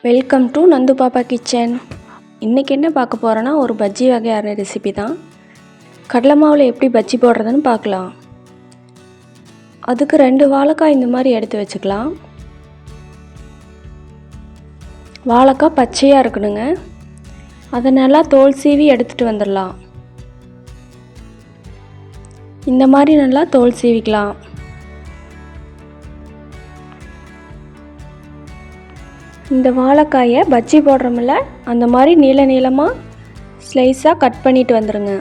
Welcome to Nandu பாப்பா kitchen. இன்றைக்கி என்ன பார்க்க போகிறோன்னா ஒரு பஜ்ஜி வகையான ரெசிபி தான். கடலை மாவில் எப்படி பஜ்ஜி போடுறதுன்னு பார்க்கலாம். அதுக்கு 2 வாழைக்காய் இந்த மாதிரி எடுத்து வச்சுக்கலாம். வாழைக்காய் பச்சையாக இருக்கணுங்க. அதை நல்லா தோல் சீவி எடுத்துகிட்டு வந்துடலாம். இந்த மாதிரி நல்லா தோல் சீவிக்கலாம். இந்த வாழைக்காயை பஜ்ஜி போடுறோம்ல அந்த மாதிரி நீளமாக ஸ்லைஸாக கட் பண்ணிட்டு வந்துடுங்க.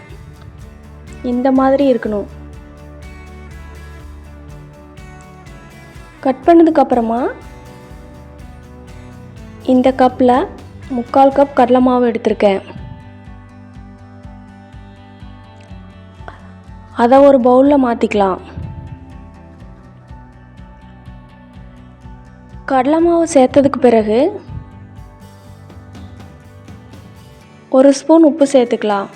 இந்த மாதிரி இருக்கணும். கட் பண்ணதுக்கப்புறமா இந்த கப்பில் 3/4 கப் கடலை மாவு எடுத்திருக்கேன். அதை ஒரு பவுலில் மாற்றிக்கலாம். கடலை மாவு சேர்த்ததுக்கு பிறகு 1 ஸ்பூன் உப்பு சேர்த்துக்கலாம்.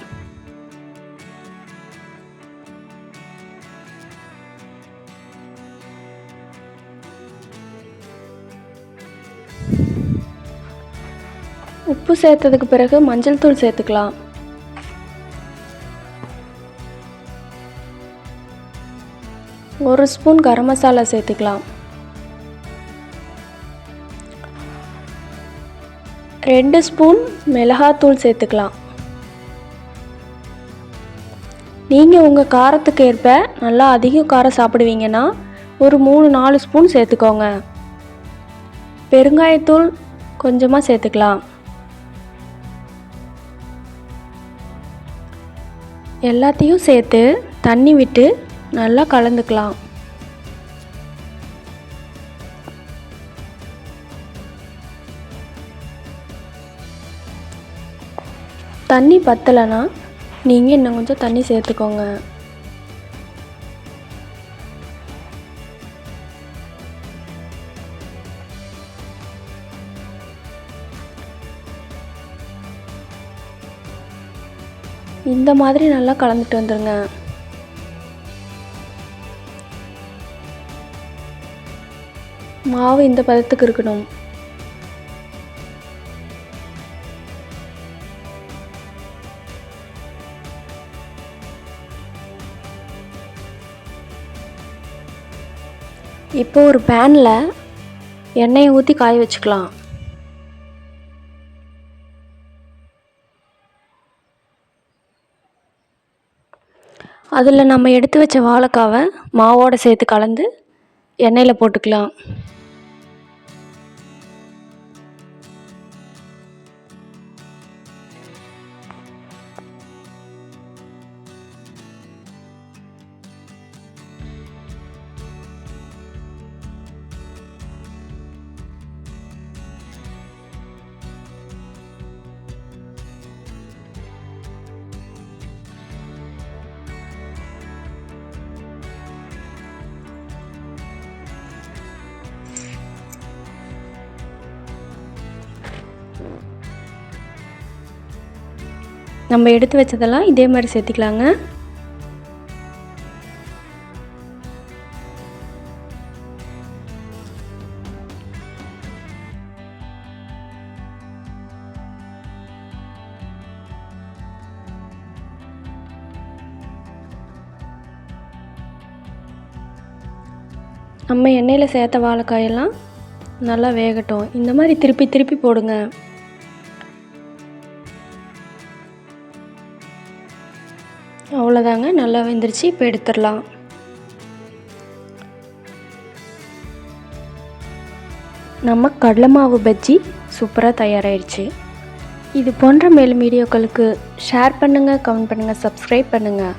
உப்பு சேர்த்ததுக்கு பிறகு மஞ்சள் தூள் சேர்த்துக்கலாம். ஒரு ஸ்பூன் கரம் மசாலா சேர்த்துக்கலாம். 2 ஸ்பூன் மிளகாத்தூள் சேர்த்துக்கலாம். நீங்கள் உங்கள் காரத்துக்கு ஏற்ப நல்லா அதிக காரம் சாப்பிடுவீங்கன்னா ஒரு 3-4 ஸ்பூன் சேர்த்துக்கோங்க. பெருங்காயத்தூள் கொஞ்சமாக சேர்த்துக்கலாம். எல்லாத்தையும் சேர்த்து தண்ணி விட்டு நல்லா கலந்துக்கலாம். தண்ணி பத்தலைன்னா நீங்கள் இன்னும் கொஞ்சம் தண்ணி சேர்த்துக்கோங்க. இந்த மாதிரி நல்லா கலந்துட்டு வந்துடுங்க. மாவு இந்த பதத்துக்கு இருக்கணும். இப்போ ஒரு பேனில் எண்ணெயை ஊற்றி காய வச்சுக்கலாம். அதில் நம்ம எடுத்து வச்ச வாழைக்காவை மாவோடு சேர்த்து கலந்து எண்ணெயில் போட்டுக்கலாம். நம்ம எடுத்து வச்சதெல்லாம் இதே மாதிரி சேர்த்துக்கலாங்க. நம்ம எண்ணெயில் சேர்த்த வாழைக்காயெல்லாம் நல்லா வேகட்டும். இந்த மாதிரி திருப்பி திருப்பி போடுங்க. அவ்வளோதாங்க, நல்லா வெந்துருச்சு. இப்போ எடுத்துடலாம். நம்ம கடலை மாவு பஜ்ஜி சூப்பராக தயாராகிடுச்சு. இது போன்ற மேலும் வீடியோக்களுக்கு ஷேர் பண்ணுங்கள், கமெண்ட் பண்ணுங்கள், சப்ஸ்கிரைப் பண்ணுங்கள்.